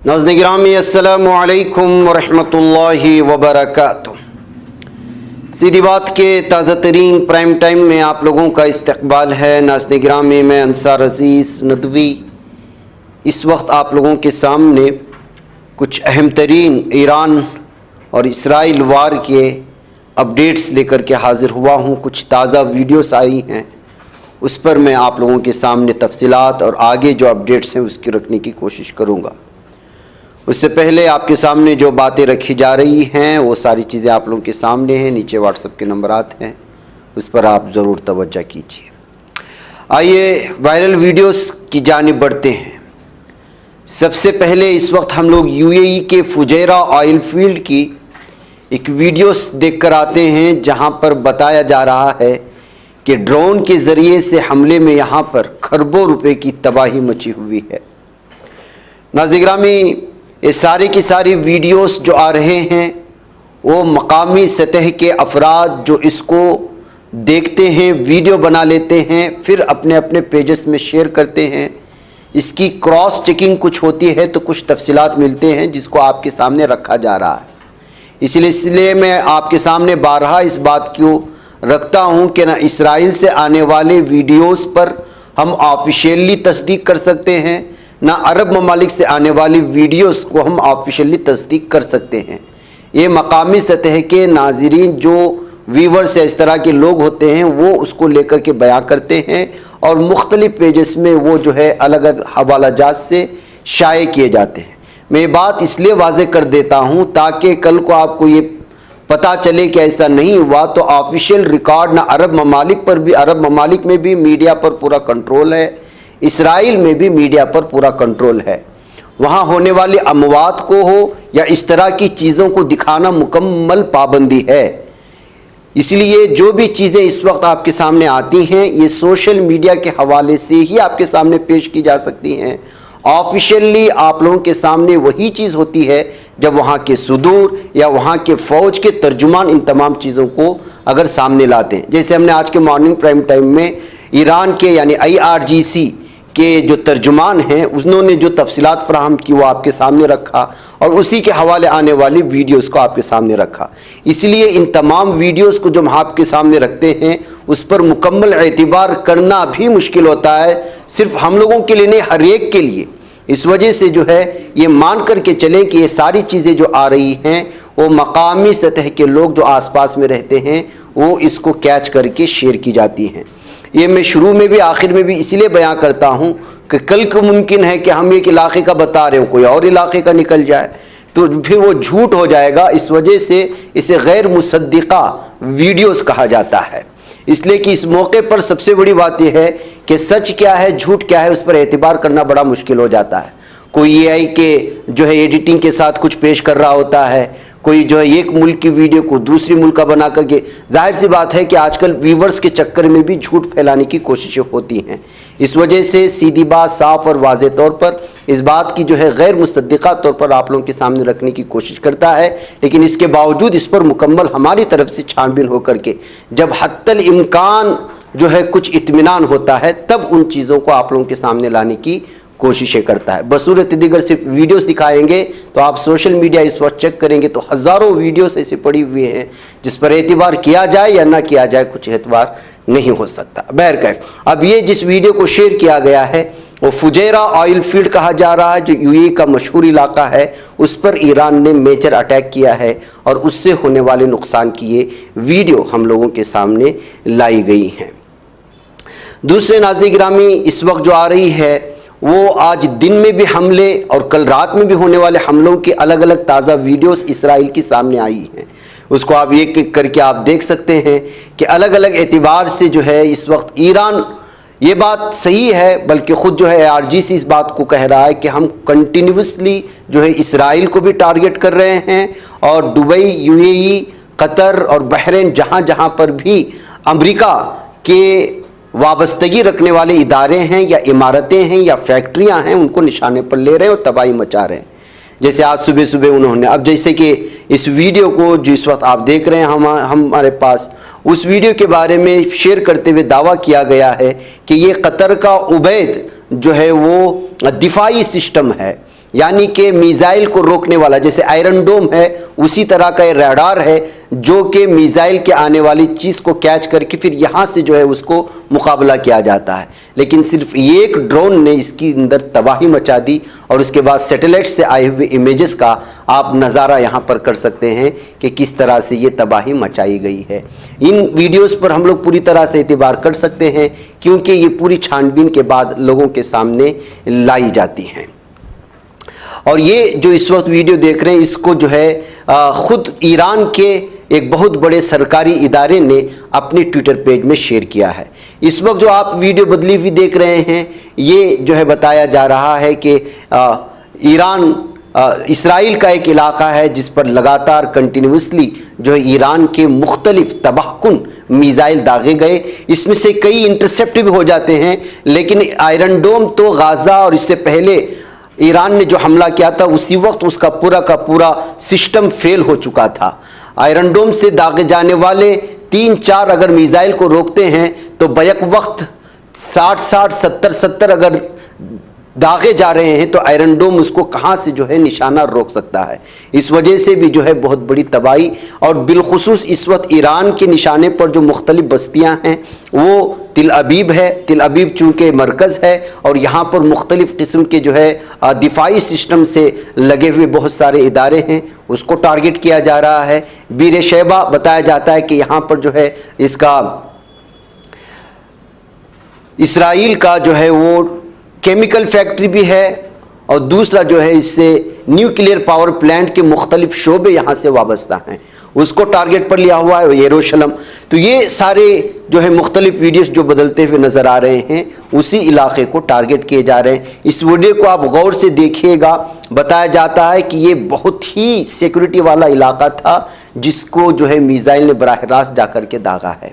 नाज़रीन गिरामी अस्सलामु अलैकुम वरहमतुल्लाहि वबरकातुह। सीधी बात के ताज़ा तरीन प्राइम टाइम में आप लोगों का इस्तकबाल है। नाज़रीन गिरामी में अंसार अज़ीज़ नदवी इस वक्त आप लोगों के सामने कुछ अहम तरीन ईरान और इसराइल वार के अपडेट्स लेकर के हाज़िर हुआ हूँ। कुछ ताज़ा वीडियोस आई हैं, उस पर मैं आप लोगों के सामने तफसीलात और आगे जो अपडेट्स हैं उसकी रखने की कोशिश करूँगा। उससे पहले आपके सामने जो बातें रखी जा रही हैं वो सारी चीज़ें आप लोगों के सामने हैं। नीचे व्हाट्सएप के नंबरात हैं, उस पर आप ज़रूर तवज्जो कीजिए। आइए वायरल वीडियोस की जानिब बढ़ते हैं। सबसे पहले इस वक्त हम लोग यूएई के फुजैरा ऑयल फील्ड की एक वीडियोस देख कर आते हैं, जहां पर बताया जा रहा है कि ड्रोन के ज़रिए से हमले में यहाँ पर खरबों रुपए की तबाही मची हुई है। नाज़रीन गिरामी, ये सारी की सारी वीडियोस जो आ रहे हैं वो मकामी सतह के अफराद जो इसको देखते हैं, वीडियो बना लेते हैं, फिर अपने अपने पेजेस में शेयर करते हैं। इसकी क्रॉस चेकिंग कुछ होती है तो कुछ तफसीलात मिलते हैं जिसको आपके सामने रखा जा रहा है। इसलिए मैं आपके सामने बारहा इस बात को रखता हूँ कि ना इसराइल से आने वाले वीडियोस पर हम ऑफिशियली तस्दीक कर सकते हैं, ना अरब ममालिक से आने वाली वीडियोस को हम ऑफिशियली तस्दीक कर सकते हैं। ये मकामी सतह के नाज़रीन जो व्यूवर्स या इस तरह के लोग होते हैं वो उसको लेकर के बयां करते हैं और मुख्तलिफ पेजेस में वो जो है अलग अलग हवाला जात से शाये किए जाते हैं। मैं ये बात इसलिए वाज़ेह कर देता हूँ ताकि कल को आपको ये पता चले कि ऐसा नहीं हुआ तो ऑफिशियल रिकॉर्ड ना अरब ममालिक पर भी, अरब ममालिक में भी मीडिया पर पूरा कंट्रोल है, इसराइल में भी मीडिया पर पूरा कंट्रोल है। वहाँ होने वाली अमवात को हो या इस तरह की चीज़ों को दिखाना मुकम्मल पाबंदी है। इसलिए जो भी चीज़ें इस वक्त आपके सामने आती हैं ये सोशल मीडिया के हवाले से ही आपके सामने पेश की जा सकती हैं। ऑफिशियली आप लोगों के सामने वही चीज़ होती है जब वहाँ के सुदूर या वहाँ के फ़ौज के तर्जुमान इन तमाम चीज़ों को अगर सामने लाते हैं। जैसे हमने आज के मॉर्निंग प्राइम टाइम में ईरान के यानी IRGC के जो तर्जुमान हैं उन्होंने जो तफसीलात फराहम की वो आपके सामने रखा और उसी के हवाले आने वाली वीडियोस को आपके सामने रखा। इसलिए इन तमाम वीडियोस को जो हम आपके सामने रखते हैं उस पर मुकम्मल एतबार करना भी मुश्किल होता है, सिर्फ हम लोगों के लिए नहीं, हर एक के लिए। इस वजह से जो है ये मान कर के चलें कि ये सारी चीज़ें जो आ रही हैं वो मकामी सतह के लोग जो आसपास में रहते हैं वो इसको कैच करके शेयर की जाती हैं। ये मैं शुरू में भी आखिर में भी इसलिए बयां करता हूं कि कल को मुमकिन है कि हम एक इलाके का बता रहे हो कोई और इलाके का निकल जाए तो फिर वो झूठ हो जाएगा। इस वजह से इसे गैर मुसद्दिका वीडियोस कहा जाता है। इसलिए कि इस मौके पर सबसे बड़ी बात यह है कि सच क्या है झूठ क्या है उस पर एतबार करना बड़ा मुश्किल हो जाता है। कोई AI के जो है एडिटिंग के साथ कुछ पेश कर रहा होता है, कोई जो है एक मुल्क की वीडियो को दूसरी मुल्क का बना करके, जाहिर सी बात है कि आजकल व्यूवर्स के चक्कर में भी झूठ फैलाने की कोशिशें होती हैं। इस वजह से सीधी बात साफ और वाज़ेह तौर पर इस बात की जो है गैर मुसद्दिका तौर पर आप लोगों के सामने रखने की कोशिश करता है, लेकिन इसके बावजूद इस पर मुकम्मल हमारी तरफ से छानबीन होकर के जब हत्तल इम्कान जो है कुछ इत्मीनान होता है तब उन चीज़ों को आप लोगों के सामने लाने की कोशिशें करता है। बसूरत दीगर सिर्फ वीडियोस दिखाएंगे तो आप सोशल मीडिया इस वक्त चेक करेंगे तो हज़ारों वीडियोस ऐसे पड़ी हुए हैं जिस पर एतबार किया जाए या ना किया जाए कुछ एतबार नहीं हो सकता। बहरकैफ अब ये जिस वीडियो को शेयर किया गया है वो फुजैरा ऑयल फील्ड कहा जा रहा है, जो यूएई का मशहूर इलाका है। उस पर ईरान ने मेजर अटैक किया है और उससे होने वाले नुकसान की ये वीडियो हम लोगों के सामने लाई गई हैं। दूसरे नाज़रीन गिरामी, इस वक्त जो आ रही है वो आज दिन में भी हमले और कल रात में भी होने वाले हमलों की अलग अलग ताज़ा वीडियोस इसराइल के सामने आई हैं। उसको आप एक एक करके आप देख सकते हैं कि अलग अलग एतबार से जो है इस वक्त ईरान, ये बात सही है बल्कि ख़ुद जो है IRGC इस बात को कह रहा है कि हम कंटिन्यूसली जो है इसराइल को भी टारगेट कर रहे हैं और दुबई, UAE, कतर और बहरीन जहाँ जहाँ पर भी अमेरिका के वाबस्तगी रखने वाले इदारे हैं या इमारतें हैं या फैक्ट्रियां हैं उनको निशाने पर ले रहे हैं और तबाही मचा रहे हैं। जैसे आज सुबह सुबह उन्होंने, अब जैसे कि इस वीडियो को जिस वक्त आप देख रहे हैं हमारे पास, उस वीडियो के बारे में शेयर करते हुए दावा किया गया है कि ये कतर का उबैद जो है वो दिफाई सिस्टम है यानी कि मिसाइल को रोकने वाला, जैसे आयरन डोम है उसी तरह का रडार है जो कि मिसाइल के आने वाली चीज़ को कैच करके फिर यहाँ से जो है उसको मुकाबला किया जाता है। लेकिन सिर्फ एक ड्रोन ने इसकी अंदर तबाही मचा दी और उसके बाद सैटेलाइट से आए हुए इमेजेस का आप नज़ारा यहाँ पर कर सकते हैं कि किस तरह से ये तबाही मचाई गई है। इन वीडियोस पर हम लोग पूरी तरह से एतबार कर सकते हैं क्योंकि ये पूरी छानबीन के बाद लोगों के सामने लाई जाती हैं। और ये जो इस वक्त वीडियो देख रहे हैं इसको जो है ख़ुद ईरान के एक बहुत बड़े सरकारी इदारे ने अपने ट्विटर पेज में शेयर किया है। इस वक्त जो आप वीडियो बदली हुई देख रहे हैं ये जो है बताया जा रहा है कि ईरान इसराइल का एक इलाका है जिस पर लगातार कंटिन्यूसली जो है ईरान के मुख्तलिफ तबाहकुन मिसाइल दागे गए। इसमें से कई इंटरसेप्ट भी हो जाते हैं, लेकिन आयरन डोम तो गाज़ा और इससे पहले ईरान ने जो हमला किया था उसी वक्त उसका पूरा का पूरा सिस्टम फेल हो चुका था। आयरन डोम से दागे जाने वाले 3-4 अगर मिसाइल को रोकते हैं तो बैक वक्त 60-60, 70-70 अगर दागे जा रहे हैं तो आयरन डोम उसको कहाँ से जो है निशाना रोक सकता है। इस वजह से भी जो है बहुत बड़ी तबाही, और बिलखुसूस इस वक्त ईरान के निशाने पर जो मुख्तलिफ बस्तियाँ हैं वो तिल अबीब है। तिल अबीब चूँकि मरकज़ है और यहाँ पर मुख्तलिफ़ किस्म के जो है दिफाई सिस्टम से लगे हुए बहुत सारे इदारे हैं, उसको टारगेट किया जा रहा है। बीर शैबा बताया जाता है कि यहाँ पर जो है इसका इसराइल का जो है वो केमिकल फैक्ट्री भी है और दूसरा जो है इससे न्यूक्लियर पावर प्लांट के मुख्तलिफ शोबे यहाँ से वाबस्ता हैं, उसको टारगेट पर लिया हुआ है यरूशलेम। तो ये सारे जो है मुख्तलिफ वीडियोस जो बदलते हुए नज़र आ रहे हैं उसी इलाके को टारगेट किए जा रहे हैं। इस वीडियो को आप गौर से देखिएगा, बताया जाता है कि ये बहुत ही सिक्योरिटी वाला इलाका था जिसको जो है मिसाइल ने बराह रास्त जा कर के दागा है।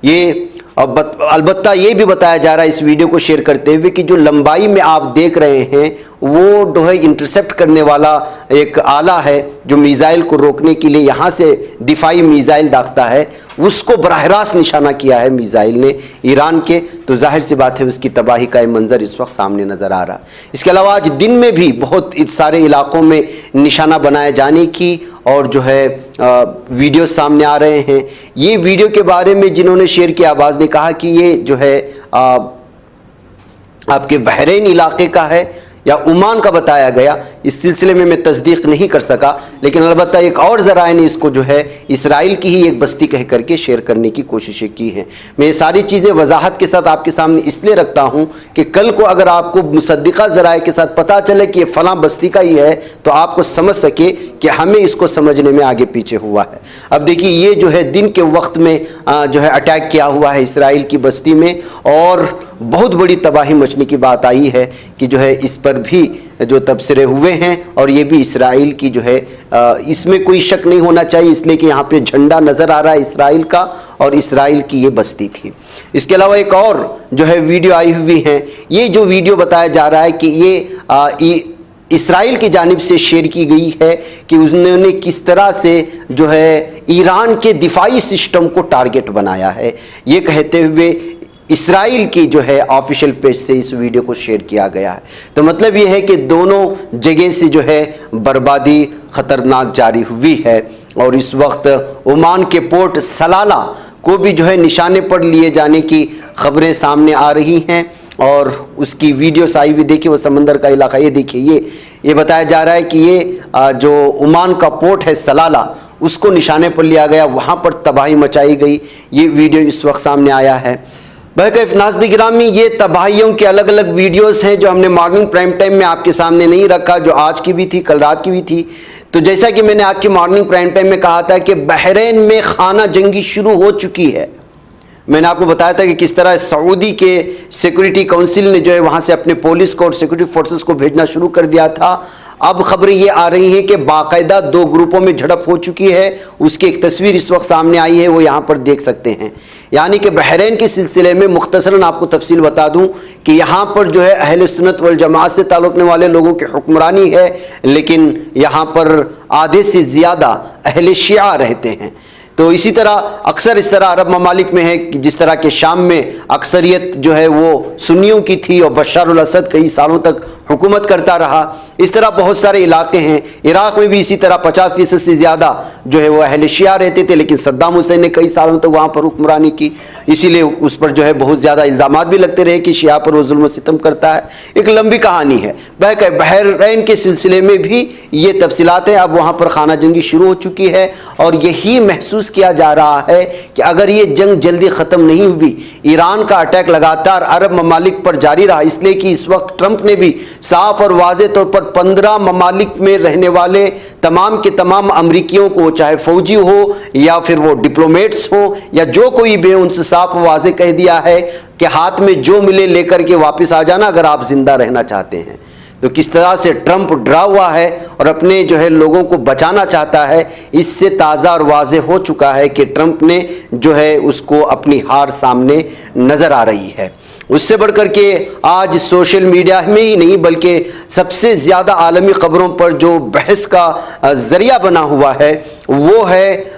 ये अलबत्ता ये भी बताया जा रहा है इस वीडियो को शेयर करते हुए कि जो लंबाई में आप देख रहे हैं वो जो है इंटरसेप्ट करने वाला एक आला है जो मिसाइल को रोकने के लिए यहाँ से दिफाई मिसाइल दागता है, उसको बराह रास्त निशाना किया है मिसाइल ने ईरान के। तो जाहिर सी बात है उसकी तबाही का मंजर इस वक्त सामने नज़र आ रहा है। इसके अलावा आज दिन में भी बहुत सारे इलाकों में निशाना बनाए जाने की और जो है वीडियो सामने आ रहे हैं। ये वीडियो के बारे में जिन्होंने शेयर किया आवाज़ ने कहा कि ये जो है आपके बहरीन इलाके का है या ओमान का बताया गया। इस सिलसिले में मैं तस्दीक नहीं कर सका, लेकिन अलबत्ता एक और ज़राए ने इसको जो है इसराइल की ही एक बस्ती कह करके शेयर करने की कोशिशें की हैं। मैं ये सारी चीज़ें वजाहत के साथ आपके सामने इसलिए रखता हूँ कि कल को अगर आपको मुसद्दिक़ा ज़राए के साथ पता चले कि ये फ़लाँ बस्ती का ही है तो आपको समझ सके कि हमें इसको समझने में आगे पीछे हुआ है। अब देखिए ये जो है दिन के वक्त में जो है अटैक किया हुआ है इसराइल की बस्ती में और बहुत बड़ी तबाही मचने की बात आई है कि जो है इस पर भी जो तबसरे हुए हैं और ये भी इसराइल की जो है इसमें कोई शक नहीं होना चाहिए, इसलिए कि यहाँ पे झंडा नज़र आ रहा है इसराइल का और इसराइल की ये बस्ती थी। इसके अलावा एक और जो है वीडियो आई हुई है, ये जो वीडियो बताया जा रहा है कि ये इसराइल की जानिब से शेयर की गई है कि उन्होंने किस तरह से जो है ईरान के दिफाई सिस्टम को टारगेट बनाया है। ये कहते हुए इसराइल की जो है ऑफिशियल पेज से इस वीडियो को शेयर किया गया है। तो मतलब ये है कि दोनों जगह से जो है बर्बादी ख़तरनाक जारी हुई है और इस वक्त ओमान के पोर्ट सलाला को भी जो है निशाने पर लिए जाने की खबरें सामने आ रही हैं और उसकी वीडियोस आई हुई देखिए। वो समंदर का इलाका ये देखिए, ये बताया जा रहा है कि ये जो ओमान का पोर्ट है सलाला उसको निशाने पर लिया गया, वहाँ पर तबाही मचाई गई। ये वीडियो इस वक्त सामने आया है। बहरकैफ नाज़रीन गिरामी, ये तबाहियों के अलग अलग वीडियोस हैं जो हमने मॉर्निंग प्राइम टाइम में आपके सामने नहीं रखा, जो आज की भी थी कल रात की भी थी। तो जैसा कि मैंने आज की मॉर्निंग प्राइम टाइम में कहा था कि बहरीन में खाना जंगी शुरू हो चुकी है। मैंने आपको बताया था कि किस तरह सऊदी के सिक्योरिटी काउंसिल ने जो है वहाँ से अपने पुलिस को और सिक्योरिटी फोर्सेस को भेजना शुरू कर दिया था। अब खबरें ये आ रही हैं कि बाकायदा 2 ग्रुपों में झड़प हो चुकी है। उसकी एक तस्वीर इस वक्त सामने आई है, वो यहाँ पर देख सकते हैं। यानी कि बहरीन के सिलसिले में मुख्तसरन आपको तफसील बता दूं कि यहाँ पर जो है अहले सुन्नत वल जमात से ताल्लुक़ रखने वाले लोगों की हुक्मरानी है, लेकिन यहाँ पर आधे से ज़्यादा अहले शिया रहते हैं। तो इसी तरह अक्सर इस तरह अरब ममालिक में है कि जिस तरह के शाम में अक्सरियत जो है वो सुन्नियों की थी और बशर अल असद कई सालों तक हुकूमत करता रहा। इस तरह बहुत सारे इलाके हैं। इराक में भी इसी तरह 50% से ज़्यादा जो है वो अहले शिया रहते थे, लेकिन सद्दाम हुसैन ने कई सालों तक वहाँ पर हुक्मरानी की, इसीलिए उस पर जो है बहुत ज़्यादा इल्ज़ामात भी लगते रहे कि शिया पर वो जुल्म सितम करता है। एक लंबी कहानी है। बहरैन के सिलसिले में भी ये तफसीलात हैं। अब वहाँ पर खाना जंगी शुरू हो चुकी है और यही महसूस किया जा रहा है कि अगर ये जंग जल्दी ख़त्म नहीं हुई, ईरान का अटैक लगातार अरब ममालिक पर जारी रहा, इसलिए कि इस वक्त ट्रंप ने भी साफ और वाज़े तौर पर 15 ममालिक में रहने वाले तमाम के तमाम अमरीकियों को, चाहे फौजी हो या फिर वो डिप्लोमेट्स हो या जो कोई भी, उनसे साफ वाज़े कह दिया है कि हाथ में जो मिले लेकर के वापस आ जाना अगर आप जिंदा रहना चाहते हैं। तो किस तरह से ट्रंप डरा हुआ है और अपने जो है लोगों को बचाना चाहता है, इससे ताज़ा और वाज़े हो चुका है कि ट्रंप ने जो है उसको अपनी हार सामने नज़र आ रही है। उससे बढ़कर के आज सोशल मीडिया में ही नहीं बल्कि सबसे ज़्यादा आलमी खबरों पर जो बहस का ज़रिया बना हुआ है वो है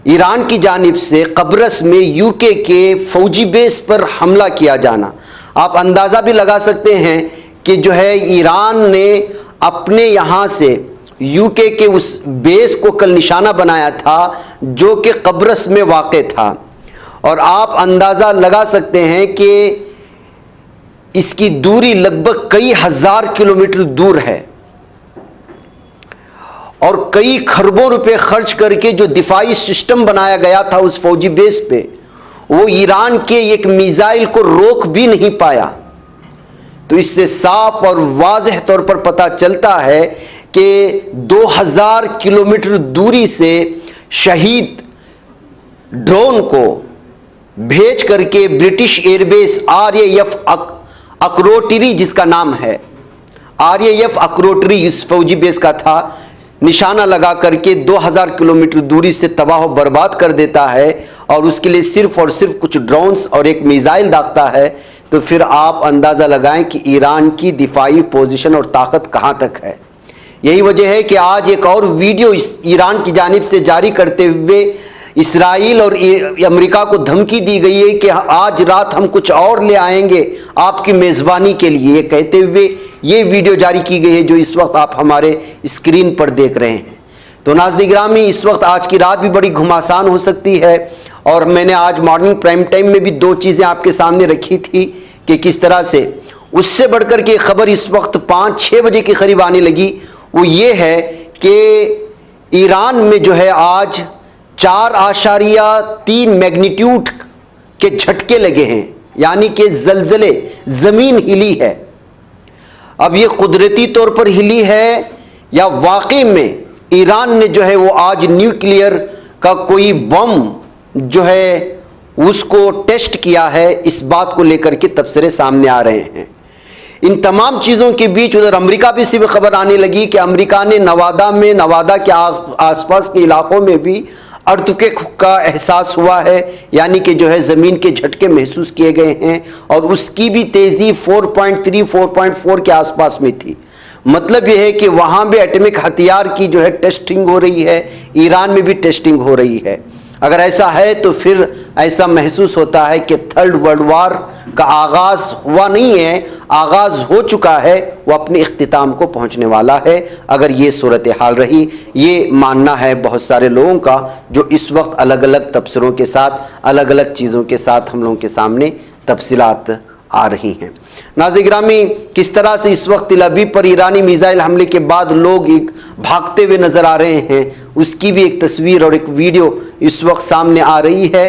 ईरान की जानिब से कब्रस में यूके के फौजी बेस पर हमला किया जाना। आप अंदाज़ा भी लगा सकते हैं कि जो है ईरान ने अपने यहाँ से यूके के उस बेस को कल निशाना बनाया था जो कि कब्रस में वाक़ था, और आप अंदाज़ा लगा सकते हैं कि इसकी दूरी लगभग कई हजार किलोमीटर दूर है और कई खरबों रुपए खर्च करके जो दिफाई सिस्टम बनाया गया था उस फौजी बेस पे, वो ईरान के एक मिसाइल को रोक भी नहीं पाया। तो इससे साफ और वाज़ेह तौर पर पता चलता है कि 2000 किलोमीटर दूरी से शहीद ड्रोन को भेज करके ब्रिटिश एयरबेस RAF अक्रोटिरी, जिसका नाम है RAF अक्रोटिरी, इस फौजी बेस का था, निशाना लगा करके 2000 किलोमीटर दूरी से तबाह बर्बाद कर देता है और उसके लिए सिर्फ और सिर्फ कुछ ड्रोन्स और एक मिसाइल दागता है। तो फिर आप अंदाज़ा लगाएं कि ईरान की दिफाई पोजीशन और ताकत कहाँ तक है। यही वजह है कि आज एक और वीडियो ईरान की जानिब से जारी करते हुए इसराइल और अमेरिका को धमकी दी गई है कि आज रात हम कुछ और ले आएंगे आपकी मेज़बानी के लिए, ये कहते हुए ये वीडियो जारी की गई है जो इस वक्त आप हमारे स्क्रीन पर देख रहे हैं। तो नाज़रीन गिरामी, इस वक्त आज की रात भी बड़ी घुमासान हो सकती है और मैंने आज मॉर्निंग प्राइम टाइम में भी दो चीज़ें आपके सामने रखी थी कि किस तरह से उससे बढ़कर के खबर इस वक्त 5-6 बजे के करीब आने लगी। वो ये है कि ईरान में जो है आज 4.3 मैग्नीट्यूड के झटके लगे हैं, यानी कि ज़लज़ले, ज़मीन हिली है। अब ये कुदरती तौर पर हिली है या वाकई में ईरान ने जो है वो आज न्यूक्लियर का कोई बम जो है उसको टेस्ट किया है, इस बात को लेकर के तबसरे सामने आ रहे हैं। इन तमाम चीज़ों के बीच उधर अमेरिका भी से खबर आने लगी कि अमेरिका ने नवादा के आसपास के इलाकों में भी अर्थक्वेक का एहसास हुआ है, यानी कि जो है ज़मीन के झटके महसूस किए गए हैं और उसकी भी तेज़ी 4.3 4.4 के आसपास में थी। मतलब यह है कि वहाँ भी एटॉमिक हथियार की जो है टेस्टिंग हो रही है, ईरान में भी टेस्टिंग हो रही है। अगर ऐसा है तो फिर ऐसा महसूस होता है कि थर्ड वर्ल्ड वार का आगाज़ हुआ नहीं है, आगाज़ हो चुका है, वो अपने इख्तिताम को पहुंचने वाला है। अगर ये सूरत हाल रही, ये मानना है बहुत सारे लोगों का जो इस वक्त अलग अलग तबसरों के साथ, अलग अलग चीज़ों के साथ हम लोगों के सामने तफसीलात आ रही हैं। नाज़रीन गिरामी, किस तरह से इस वक्त तेल अवीव पर ईरानी मिसाइल हमले के बाद लोग एक भागते हुए नज़र आ रहे हैं, उसकी भी एक तस्वीर और एक वीडियो इस वक्त सामने आ रही है।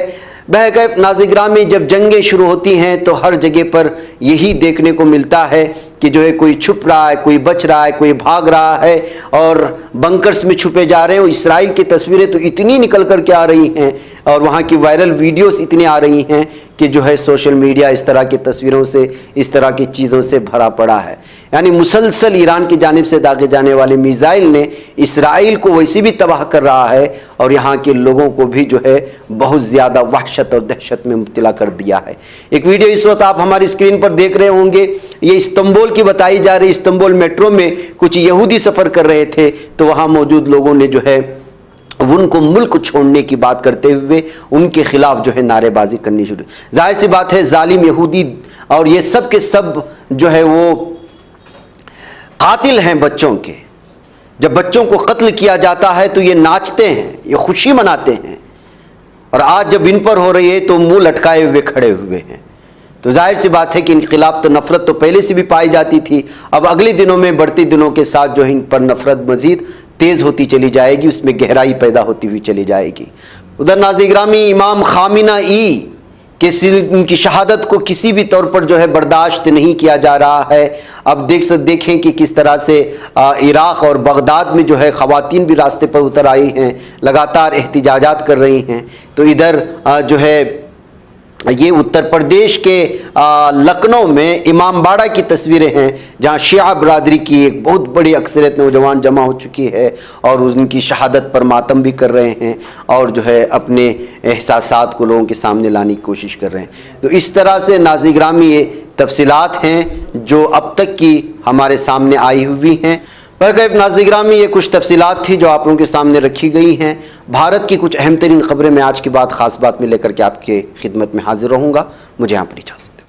बहरकैफ नाज़रीन गिरामी, जब जंगें शुरू होती हैं तो हर जगह पर यही देखने को मिलता है कि जो है कोई छुप रहा है, कोई बच रहा है, कोई भाग रहा है और बंकर्स में छुपे जा रहे हैं। इसराइल की तस्वीरें तो इतनी निकल कर के आ रही हैं और वहाँ की वायरल वीडियोस इतनी आ रही हैं कि जो है सोशल मीडिया इस तरह की तस्वीरों से, इस तरह की चीज़ों से भरा पड़ा है। यानी मुसलसल ईरान की जानिब से दागे जाने वाले मिसाइल ने इसराइल को वैसे भी तबाह कर रहा है और यहाँ के लोगों को भी जो है बहुत ज़्यादा वहशत और दहशत में मुब्तला कर दिया है। एक वीडियो इस वक्त आप हमारी स्क्रीन पर देख रहे होंगे, ये इस्तांबुल की बताई जा रही। इस्तांबुल मेट्रो में कुछ यहूदी सफ़र कर रहे थे तो वहाँ मौजूद लोगों ने जो है उनको मुल्क छोड़ने की बात करते हुए उनके खिलाफ जो है नारेबाजी करनी शुरू। जाहिर सी बात है, जालिम यहूदी और ये सब के सब जो है वो कातिल हैं बच्चों के। जब बच्चों को कत्ल किया जाता है तो ये नाचते हैं, ये खुशी मनाते हैं, और आज जब इन पर हो रही है तो मुंह लटकाए हुए खड़े हुए हैं। तो जाहिर सी बात है कि इनके खिलाफ तो नफरत तो पहले से भी पाई जाती थी, अब अगले दिनों में बढ़ती दिनों के साथ जो है इन पर नफरत मजीद तेज़ होती चली जाएगी, उसमें गहराई पैदा होती हुई चली जाएगी। उधर नाज़रीन गिरामी, इमाम खामेनी कि उनकी शहादत को किसी भी तौर पर जो है बर्दाश्त नहीं किया जा रहा है। अब देखें कि किस तरह से इराक़ और बगदाद में जो है ख़वातीन भी रास्ते पर उतर आई हैं, लगातार एहतिजाजात कर रही हैं। तो इधर जो है ये उत्तर प्रदेश के लखनऊ में इमामबाड़ा की तस्वीरें हैं, जहाँ शिया बरादरी की एक बहुत बड़ी अक्सरियत नौजवान जमा हो चुकी है और उनकी शहादत पर मातम भी कर रहे हैं और जो है अपने एहसासात को लोगों के सामने लाने की कोशिश कर रहे हैं। तो इस तरह से नाज़रीन गिरामी ये तफसीलात हैं जो अब तक की हमारे सामने आई हुई हैं। पर नाज़रीन गिरामी, ये कुछ तफसीलात थी जो आप लोगों के सामने रखी गई हैं। भारत की कुछ अहम तरीन ख़बरें मैं आज की बात ख़ास बात में लेकर के आपके खिदमत में हाजिर रहूँगा। मुझे यहाँ पर इजाज़त।